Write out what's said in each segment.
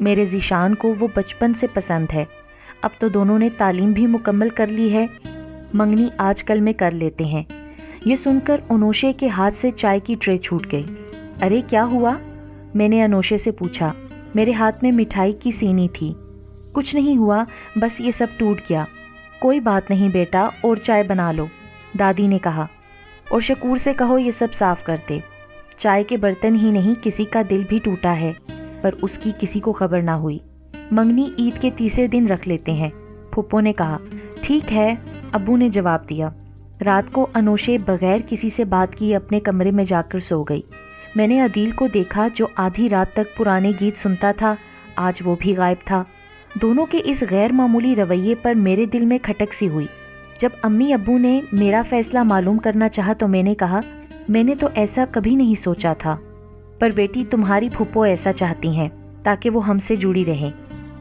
میرے ذیشان کو وہ بچپن سے پسند ہے، اب تو دونوں نے تعلیم بھی مکمل کر لی ہے، منگنی آج کل میں کر لیتے ہیں۔ یہ سن کر انوشے کے ہاتھ سے چائے کی ٹرے چھوٹ گئی۔ ارے کیا ہوا؟ میں نے انوشے سے پوچھا۔ میرے ہاتھ میں مٹھائی کی سینی تھی۔ کچھ نہیں ہوا، بس یہ سب ٹوٹ گیا۔ کوئی بات نہیں بیٹا، اور چائے بنا لو، دادی نے کہا، اور شکور سے کہو یہ سب صاف کر دے۔ چائے کے برتن ہی نہیں، کسی کا دل بھی ٹوٹا ہے، پر اس کی کسی کو خبر نہ ہوئی۔ منگنی عید کے تیسرے دن رکھ لیتے ہیں، پھپھو نے کہا۔ ٹھیک ہے، ابو نے جواب دیا۔ رات کو انوشے بغیر کسی سے بات کیے اپنے کمرے میں جا کر سو گئی۔ میں نے عدیل کو دیکھا جو آدھی رات تک پرانے گیت سنتا تھا، آج وہ بھی غائب تھا۔ دونوں کے اس غیر معمولی رویے پر میرے دل میں کھٹک سی ہوئی۔ جب امی ابو نے میرا فیصلہ معلوم کرنا چاہا تو میں نے کہا، میں نے تو ایسا کبھی نہیں سوچا تھا، پر بیٹی تمہاری پھپھو ایسا چاہتی ہیں تاکہ وہ ہم سے جڑی رہیں۔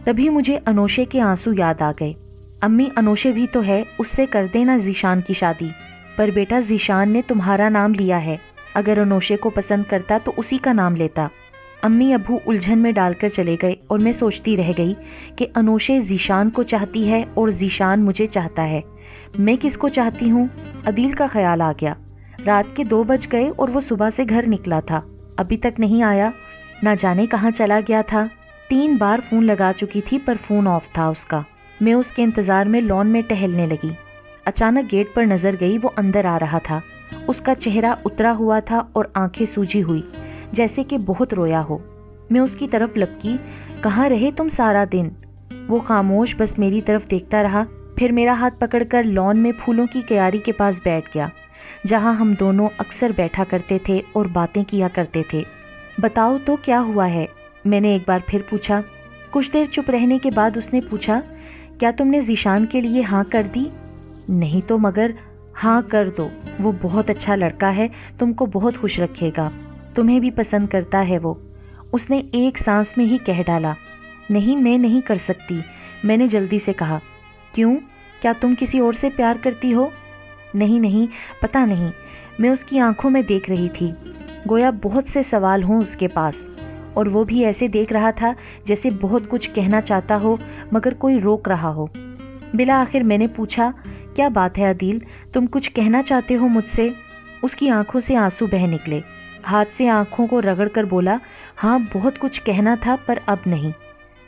تبھی مجھے انوشے کے آنسو یاد آ گئے۔ امی انوشے بھی تو ہے، اس سے کر دینا ذیشان کی شادی۔ پر بیٹا ذیشان نے تمہارا نام لیا ہے، اگر انوشے کو پسند کرتا تو اسی کا نام لیتا۔ امی ابو الجھن میں ڈال کر چلے گئے اور میں سوچتی رہ گئی کہ انوشے ذیشان کو چاہتی ہے اور ذیشان مجھے چاہتا ہے، میں کس کو چاہتی ہوں؟ عدیل کا خیال آ گیا۔ رات کے 2 بج گئے اور وہ صبح سے گھر نکلا تھا، ابھی تک نہیں آیا، نہ جانے کہاں چلا گیا تھا۔ 3 بار فون لگا چکی تھی پر فون آف تھا اس کا۔ میں اس کے انتظار میں لان میں ٹہلنے لگی۔ اچانک گیٹ پر نظر گئی، وہ اندر آ رہا تھا۔ اس کا چہرہ اترا ہوا تھا اور آنکھیں سوجی ہوئی، جیسے کہ بہت رویا ہو۔ میں اس کی طرف لپکی۔ کہاں رہے تم سارا دن؟ وہ خاموش بس میری طرف دیکھتا رہا، پھر میرا ہاتھ پکڑ کر لان میں پھولوں کی کیاری کے پاس بیٹھ گیا، جہاں ہم دونوں اکثر بیٹھا کرتے تھے اور باتیں کیا کرتے تھے۔ بتاؤ تو کیا ہوا ہے؟ میں نے ایک بار پھر پوچھا۔ کچھ دیر چپ رہنے کے بعد اس نے پوچھا، کیا تم نے ذیشان کے لیے ہاں کر دی؟ نہیں تو مگر۔ ہاں کر دو، وہ بہت اچھا لڑکا ہے، تم کو بہت خوش رکھے گا، تمہیں بھی پسند کرتا ہے وہ، اس نے ایک سانس میں ہی کہہ ڈالا۔ نہیں، میں نہیں کر سکتی، میں نے جلدی سے کہا۔ کیوں؟ کیا تم کسی اور سے پیار کرتی ہو؟ نہیں، پتہ نہیں، میں اس کی آنکھوں میں دیکھ رہی تھی، گویا بہت سے سوال ہوں اس کے پاس، اور وہ بھی ایسے دیکھ رہا تھا جیسے بہت کچھ کہنا چاہتا ہو مگر کوئی روک رہا ہو۔ بالآخر میں نے پوچھا، کیا بات ہے عدیل، تم کچھ کہنا چاہتے ہو مجھ سے؟ اس کی آنکھوں سے آنسو بہہ نکلے، ہاتھ سے آنکھوں کو رگڑ کر بولا، ہاں بہت کچھ کہنا تھا پر اب نہیں۔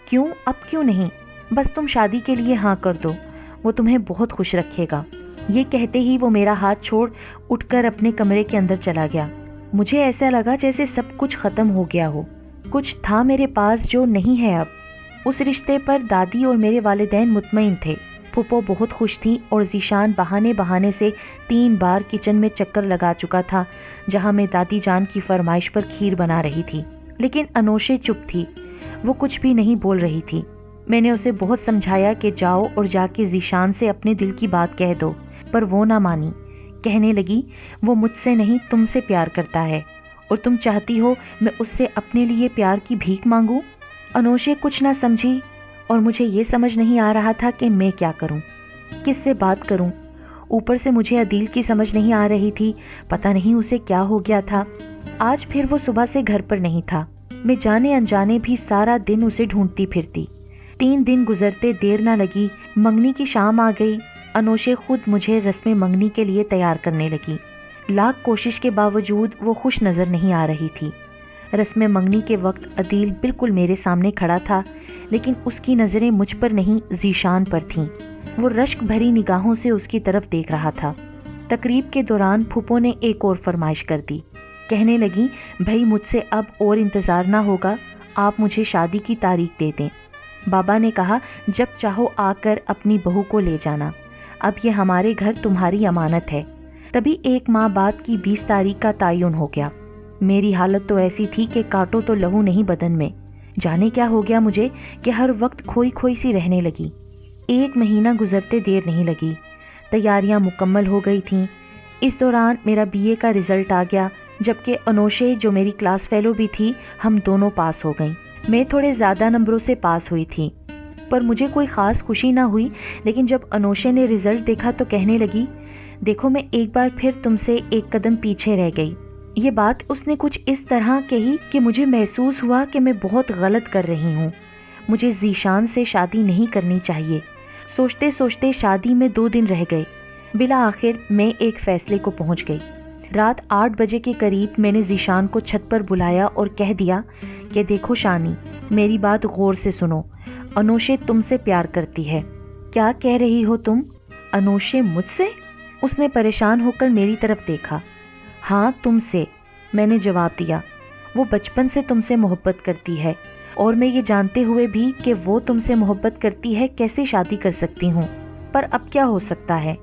کیوں؟ اب کیوں نہیں؟ بس تم شادی کے لیے ہاں کر دو، وہ تمہیں بہت خوش رکھے گا۔ یہ کہتے ہی وہ میرا ہاتھ چھوڑ اٹھ کر اپنے کمرے کے اندر چلا گیا۔ مجھے ایسا لگا جیسے سب کچھ ختم ہو گیا ہو، کچھ تھا میرے پاس جو نہیں ہے اب۔ اس رشتے پر دادی اور میرے والدین مطمئن تھے، پھپھو بہت خوش تھی، اور ذیشان بہانے سے 3 بار کچن میں چکر لگا چکا تھا، جہاں میں دادی جان کی فرمائش پر کھیر بنا رہی تھی۔ لیکن انوشے چپ تھی، وہ کچھ بھی نہیں بول رہی تھی۔ میں نے اسے بہت سمجھایا کہ جاؤ اور جا کے ذیشان سے اپنے دل کی بات کہہ دو، پر وہ نہ مانی۔ کہنے لگی، وہ مجھ سے نہیں تم سے پیار کرتا ہے، اور تم چاہتی ہو میں اس سے اپنے لیے پیار کی بھیک مانگوں؟ انوشے کچھ نہ سمجھی، اور مجھے یہ سمجھ نہیں آ رہا تھا کہ میں کیا کروں، کس سے بات کروں۔ اوپر سے مجھے عدیل کی سمجھ نہیں آ رہی تھی، پتہ نہیں اسے کیا ہو گیا تھا۔ آج پھر وہ صبح سے گھر پر نہیں تھا، میں جانے انجانے بھی سارا دن اسے ڈھونڈتی پھرتی۔ 3 دن گزرتے دیر نہ لگی، منگنی کی شام آ گئی۔ انوشے خود مجھے رسم منگنی کے لیے تیار کرنے لگی۔ لاکھ کوشش کے باوجود وہ خوش نظر نہیں آ رہی تھی۔ رسم منگنی کے وقت عدیل بالکل میرے سامنے کھڑا تھا، لیکن اس کی نظریں مجھ پر نہیں ذیشان پر تھیں۔ وہ رشک بھری نگاہوں سے اس کی طرف دیکھ رہا تھا۔ تقریب کے دوران پھپھو نے ایک اور فرمائش کر دی، کہنے لگی، بھائی مجھ سے اب اور انتظار نہ ہوگا، آپ مجھے شادی کی تاریخ دے دیں۔ بابا نے کہا، جب چاہو آ کر اپنی بہو کو لے جانا، اب یہ ہمارے گھر تمہاری امانت ہے۔ تبھی 1 ماہ بعد کی 20 تاریخ کا تعین ہو گیا۔ میری حالت تو ایسی تھی کہ کاٹو تو لہو نہیں بدن میں، جانے کیا ہو گیا مجھے کہ ہر وقت کھوئی سی رہنے لگی۔ 1 مہینہ گزرتے دیر نہیں لگی، تیاریاں مکمل ہو گئی تھیں۔ اس دوران میرا BA کا رزلٹ آ گیا، جبکہ انوشے جو میری کلاس فیلو بھی تھی، ہم دونوں پاس ہو گئیں۔ میں تھوڑے زیادہ نمبروں سے پاس ہوئی تھی، پر مجھے کوئی خاص خوشی نہ ہوئی۔ لیکن جب انوشے نے رزلٹ دیکھا تو کہنے لگی، دیکھو میں ایک بار پھر تم سے 1 قدم پیچھے رہ گئی۔ یہ بات اس نے کچھ اس طرح کہی کہ مجھے محسوس ہوا کہ میں بہت غلط کر رہی ہوں۔ مجھے ذیشان سے شادی نہیں کرنی چاہیے۔ سوچتے سوچتے شادی میں 2 دن رہ گئے۔ بالآخر میں ایک فیصلے کو پہنچ گئی۔ رات 8 بجے کے قریب میں نے ذیشان کو چھت پر بلایا اور کہہ دیا کہ دیکھو شانی، میری بات غور سے سنو، انوشے تم سے پیار کرتی ہے۔ کیا کہہ رہی ہو تم؟ انوشے مجھ سے؟ اس نے پریشان ہو کر میری طرف دیکھا۔ ہاں تم سے، میں نے جواب دیا۔ وہ بچپن سے تم سے محبت کرتی ہے، اور میں یہ جانتے ہوئے بھی کہ وہ تم سے محبت کرتی ہے کیسے شادی کر سکتی ہوں؟ پر اب کیا ہو سکتا ہے،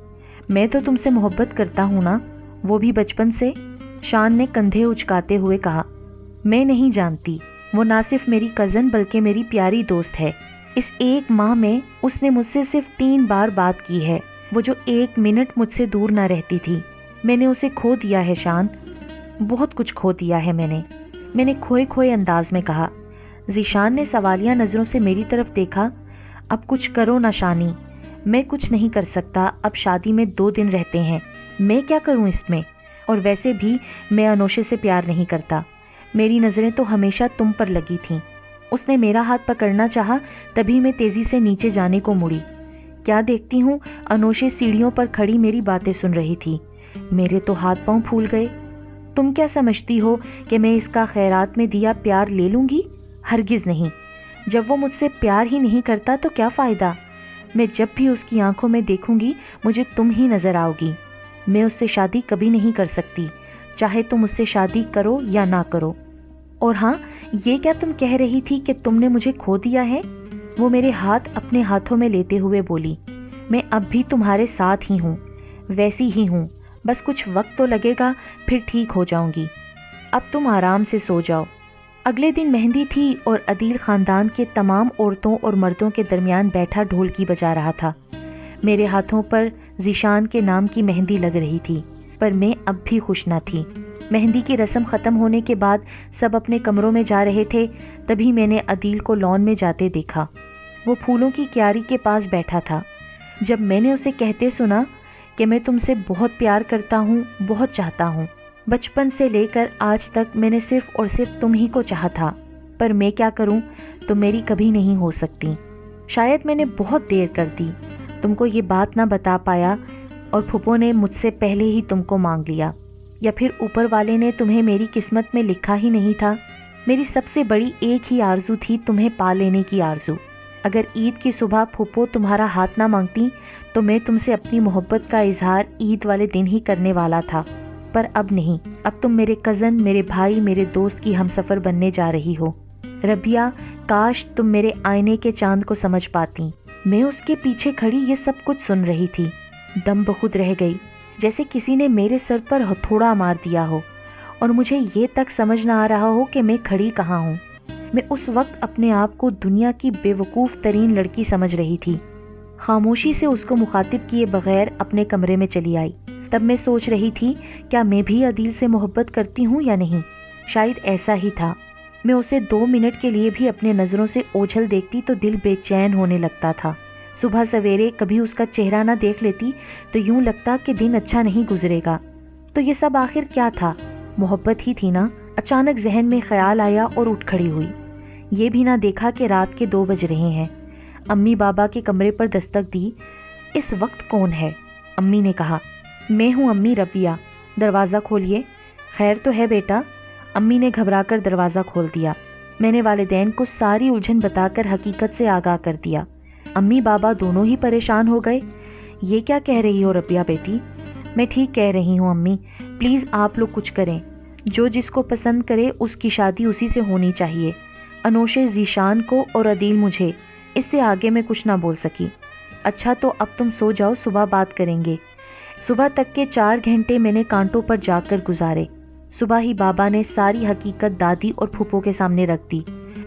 میں تو تم سے محبت کرتا ہوں نا، وہ بھی بچپن سے۔ شان نے کندھے اچکاتے ہوئے کہا۔ میں نہیں جانتی، وہ نہ صرف میری کزن بلکہ میری پیاری دوست ہے۔ اس 1 ماہ میں اس نے مجھ سے صرف 3 بار بات کی ہے، وہ جو 1 منٹ مجھ سے دور نہ رہتی تھی۔ میں نے اسے کھو دیا ہے شان، بہت کچھ کھو دیا ہے میں نے کھوئے انداز میں کہا۔ ذیشان نے سوالیہ نظروں سے میری طرف دیکھا۔ اب کچھ کرو نہ شانی، میں کچھ نہیں کر سکتا، اب شادی میں 2 دن رہتے ہیں، میں کیا کروں اس میں؟ اور ویسے بھی میں انوشے سے پیار نہیں کرتا، میری نظریں تو ہمیشہ تم پر لگی تھیں۔ اس نے میرا ہاتھ پکڑنا چاہا، تبھی میں تیزی سے نیچے جانے کو مڑی۔ کیا دیکھتی ہوں، انوشے سیڑھیوں پر کھڑی میری باتیں سن رہی تھی۔ میرے تو ہاتھ پاؤں پھول گئے۔ تم کیا سمجھتی ہو کہ میں اس کا خیرات میں دیا پیار لے لوں گی؟ ہرگز نہیں۔ جب وہ مجھ سے پیار ہی نہیں کرتا تو کیا فائدہ؟ میں جب بھی اس کی آنکھوں میں دیکھوں گی مجھے تم ہی نظر آؤ گی۔ میں اس سے شادی کبھی نہیں کر سکتی، چاہے تم اس سے شادی کرو یا نہ کرو۔ اور ہاں، یہ کیا تم کہہ رہی تھی کہ تم نے مجھے کھو دیا ہے؟ وہ میرے ہاتھ اپنے ہاتھوں میں لیتے ہوئے بولی۔ میں اب بھی تمہارے ساتھ ہی ہوں، ویسی ہی ہوں، بس کچھ وقت تو لگے گا، پھر ٹھیک ہو جاؤں گی۔ اب تم آرام سے سو جاؤ۔ اگلے دن مہندی تھی اور عدیل خاندان کے تمام عورتوں اور مردوں کے درمیان بیٹھا ڈھولکی بجا رہا تھا۔ میرے ہاتھوں پر ذیشان کے نام کی مہندی لگ رہی تھی، پر میں اب بھی خوش نہ تھی۔ مہندی کی رسم ختم ہونے کے بعد سب اپنے کمروں میں جا رہے تھے، تبھی میں نے عدیل کو لان میں جاتے دیکھا۔ وہ پھولوں کی کیاری کے پاس بیٹھا تھا۔ جب میں نے اسے کہتے سنا کہ میں تم سے بہت پیار کرتا ہوں، بہت چاہتا ہوں، بچپن سے لے کر آج تک میں نے صرف اور صرف تم ہی کو چاہا تھا، پر میں کیا کروں، تم میری کبھی نہیں ہو سکتی۔ شاید میں نے بہت دیر کر دی، تم کو یہ بات نہ بتا پایا، اور پھپھو نے مجھ سے پہلے ہی تم کو مانگ لیا، یا پھر اوپر والے نے تمہیں میری قسمت میں لکھا ہی نہیں تھا۔ میری سب سے بڑی ایک ہی آرزو تھی، تمہیں پا لینے کی آرزو۔ اگر عید کی صبح پھپھو تمہارا ہاتھ نہ مانگتی تو میں تم سے اپنی محبت کا اظہار عید والے دن ہی کرنے والا تھا، پر اب نہیں۔ اب تم میرے کزن، میرے بھائی، میرے دوست کی ہمسفر بننے جا رہی ہو۔ ربیہ، کاش تم میرے آئینے کے چاند کو سمجھ پاتی۔ میں اس کے پیچھے کھڑی یہ سب کچھ سن رہی تھی، دم بخود رہ گئی، جیسے کسی نے میرے سر پر ہتھوڑا مار دیا ہو، اور مجھے یہ تک سمجھ نہ آ رہا ہو کہ میں کھڑی کہاں ہوں۔ میں اس وقت اپنے آپ کو دنیا کی بے وقوف ترین لڑکی سمجھ رہی تھی۔ خاموشی سے اس کو مخاطب کیے بغیر اپنے کمرے میں چلی آئی۔ تب میں سوچ رہی تھی، کیا میں بھی عدیل سے محبت کرتی ہوں یا نہیں؟ شاید ایسا ہی تھا۔ میں اسے 2 منٹ کے لیے بھی اپنے نظروں سے اوجھل دیکھتی تو دل بے چین ہونے لگتا تھا۔ صبح سویرے کبھی اس کا چہرہ نہ دیکھ لیتی تو یوں لگتا کہ دن اچھا نہیں گزرے گا۔ تو یہ سب آخر کیا تھا؟ محبت ہی تھی نا؟ اچانک ذہن میں خیال آیا اور اٹھ کھڑی ہوئی۔ یہ بھی نہ دیکھا کہ رات کے 2 بج رہے ہیں۔ امی بابا کے کمرے پر دستک دی۔ اس وقت کون ہے؟ امی نے کہا۔ میں ہوں امی، ربیہ، دروازہ کھولیے۔ خیر تو ہے بیٹا؟ امی نے گھبرا کر دروازہ کھول دیا۔ میں نے والدین کو ساری الجھن بتا کر حقیقت سے آگاہ کر دیا۔ امی بابا دونوں ہی پریشان ہو گئے۔ یہ کیا کہہ رہی ہو ربیہ بیٹی؟ میں ٹھیک کہہ رہی ہوں امی، پلیز آپ لوگ کچھ کریں، جو جس کو پسند کرے اس کی شادی اسی سے ہونی چاہیے۔ انوشے ذیشان کو اور عدیل مجھے، اس سے آگے میں کچھ نہ بول سکی۔ اچھا تو اب تم سو جاؤ، صبح بات کریں گے۔ صبح تک کے 4 گھنٹے میں نے کانٹوں پر جا کر گزارے۔ صبح ہی بابا نے ساری حقیقت دادی اور پھپھو کے سامنے رکھ دی۔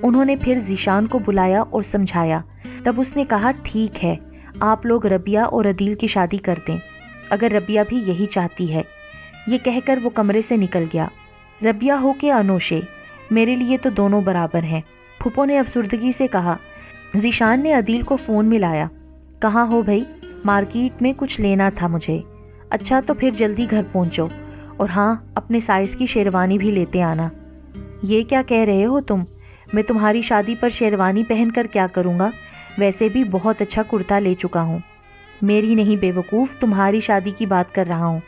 انہوں نے پھر ذیشان کو بلایا اور سمجھایا۔ تب اس نے کہا، ٹھیک ہے، آپ لوگ ربیہ اور عدیل کی شادی کر دیں، اگر ربیہ بھی یہی چاہتی ہے۔ یہ کہہ کر وہ کمرے سے نکل گیا۔ ربیہ ہو کہ انوشے، میرے لیے تو دونوں برابر ہیں، پھپھو نے افسردگی سے کہا۔ ذیشان نے عدیل کو فون ملایا۔ کہاں ہو بھائی؟ مارکیٹ میں کچھ لینا تھا مجھے۔ اچھا تو پھر جلدی گھر پہنچو، اور ہاں، اپنے سائز کی شیروانی بھی لیتے آنا۔ یہ کیا کہہ رہے ہو تم؟ میں تمہاری شادی پر شیروانی پہن کر کیا کروں گا؟ ویسے بھی بہت اچھا کرتا لے چکا ہوں۔ میری نہیں بے وقوف، تمہاری شادی کی بات کر رہا ہوں۔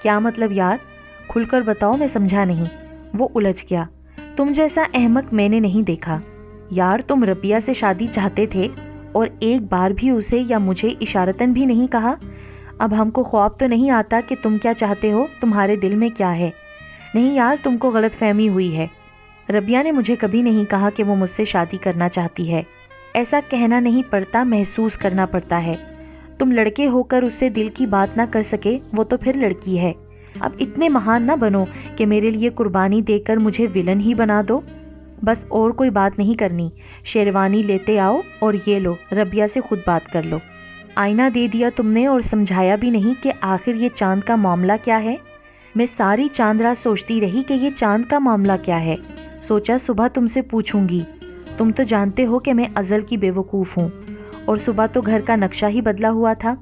کیا مطلب یار؟ کھل کر بتاؤ، میں سمجھا نہیں۔ وہ الجھ گیا۔ تم جیسا احمق میں نے نہیں دیکھا یار، تم ربیہ سے شادی چاہتے تھے اور ایک بار بھی اسے یا مجھے اشارتاً بھی نہیں کہا۔ اب ہم کو خواب تو نہیں آتا کہ تم کیا چاہتے ہو، تمہارے دل میں کیا ہے؟ نہیں یار، تم کو غلط فہمی ہوئی ہے۔ ربیہ نے مجھے کبھی نہیں کہا کہ وہ مجھ سے شادی کرنا چاہتی ہے۔ ایسا کہنا نہیں پڑتا، محسوس کرنا پڑتا ہے۔ تم لڑکے ہو کر اس سے دل کی بات نہ کر سکے، وہ تو پھر لڑکی ہے۔ اب اتنے مہان نہ بنو کہ میرے لیے قربانی دے کر مجھے ولن ہی بنا دو۔ بس اور کوئی بات نہیں کرنی، شیروانی لیتے آؤ اور یہ لو، ربیہ سے خود بات کر لو۔ آئینہ دے دیا تم نے اور سمجھایا بھی نہیں کہ آخر یہ چاند کا معاملہ کیا ہے۔ میں ساری چاند رات سوچتی رہی کہ یہ چاند کا معاملہ کیا ہے۔ سوچا صبح تم سے پوچھوں گی، تم تو جانتے ہو کہ میں ازل کی بے وقوف ہوں، اور صبح تو گھر کا نقشہ ہی بدلا ہوا تھا۔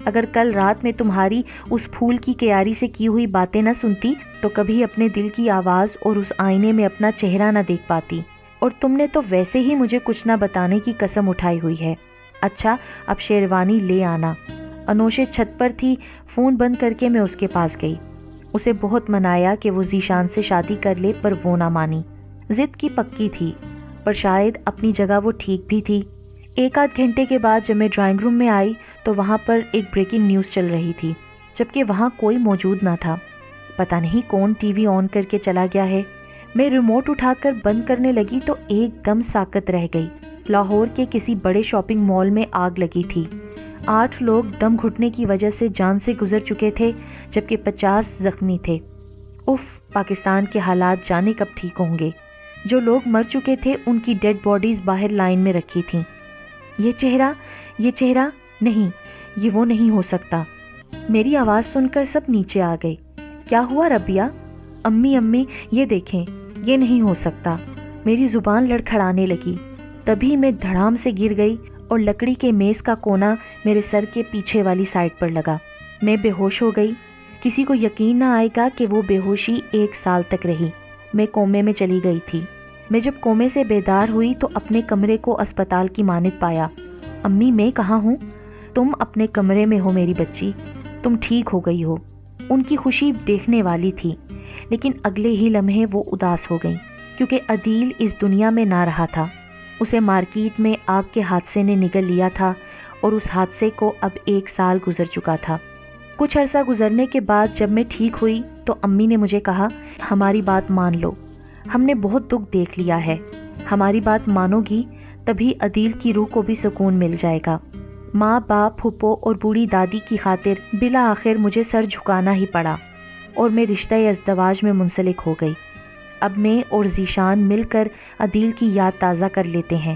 اگر کل رات میں تمہاری اس پھول کی کیاری سے کی ہوئی باتیں نہ سنتی تو کبھی اپنے دل کی آواز اور اس آئینے میں اپنا چہرہ نہ دیکھ پاتی، اور تم نے تو ویسے ہی مجھے کچھ نہ بتانے کی قسم اٹھائی ہوئی ہے۔ اچھا، اب شیروانی لے آنا۔ انوشے چھت پر تھی، فون بند کر کے میں اس کے پاس گئی۔ اسے بہت منایا کہ وہ ذیشان سے شادی کر لے، پر وہ نہ مانی۔ ضد کی پکی تھی، پر شاید اپنی جگہ وہ ٹھیک بھی تھی۔ ایک آدھ گھنٹے کے بعد جب میں ڈرائنگ روم میں آئی تو وہاں پر ایک بریکنگ نیوز چل رہی تھی، جبکہ وہاں کوئی موجود نہ تھا۔ پتہ نہیں کون ٹی وی آن کر کے چلا گیا ہے۔ میں ریموٹ اٹھا کر بند کرنے لگی تو ایک دم ساکت رہ گئی۔ لاہور کے کسی بڑے شاپنگ مال میں آگ لگی تھی۔ 8 لوگ دم گھٹنے کی وجہ سے جان سے گزر چکے تھے، جبکہ 50 زخمی تھے۔ اف، پاکستان کے حالات جانے کب ٹھیک ہوں گے۔ جو لوگ مر چکے تھے ان کی ڈیڈ باڈیز باہر لائن میں رکھی تھیں۔ یہ چہرہ نہیں، یہ وہ نہیں ہو سکتا۔ میری آواز سن کر سب نیچے آ گئے۔ کیا ہوا ربیہ؟ امی یہ دیکھیں، یہ نہیں ہو سکتا۔ میری زبان لڑکھڑانے لگی۔ تبھی میں دھڑام سے گر گئی اور لکڑی کے میز کا کونا میرے سر کے پیچھے والی سائڈ پر لگا۔ میں بے ہوش ہو گئی۔ کسی کو یقین نہ آئے گا کہ وہ بے ہوشی 1 سال تک رہی۔ میں کومے میں چلی گئی تھی۔ میں جب کومے سے بیدار ہوئی تو اپنے کمرے کو اسپتال کی مانند پایا۔ امی، میں کہاں ہوں؟ تم اپنے کمرے میں ہو میری بچی، تم ٹھیک ہو گئی ہو۔ ان کی خوشی دیکھنے والی تھی، لیکن اگلے ہی لمحے وہ اداس ہو گئیں، کیونکہ عدیل اس دنیا میں نہ رہا تھا۔ اسے مارکیٹ میں آگ کے حادثے نے نگل لیا تھا، اور اس حادثے کو اب 1 سال گزر چکا تھا۔ کچھ عرصہ گزرنے کے بعد جب میں ٹھیک ہوئی تو امی نے مجھے کہا، ہماری بات مان لو، ہم نے بہت دکھ دیکھ لیا ہے، ہماری بات مانو گی تبھی عدیل کی روح کو بھی سکون مل جائے گا۔ ماں، باپ، پھپھو اور بوڑھی دادی کی خاطر بالآخر مجھے سر جھکانا ہی پڑا، اور میں رشتہ ازدواج میں منسلک ہو گئی۔ اب میں اور ذیشان مل کر عدیل کی یاد تازہ کر لیتے ہیں،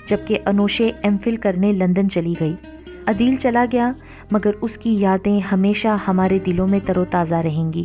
جبکہ انوشے ایم فل کرنے لندن چلی گئی۔ عدیل چلا گیا، مگر اس کی یادیں ہمیشہ ہمارے دلوں میں تر و تازہ رہیں گی۔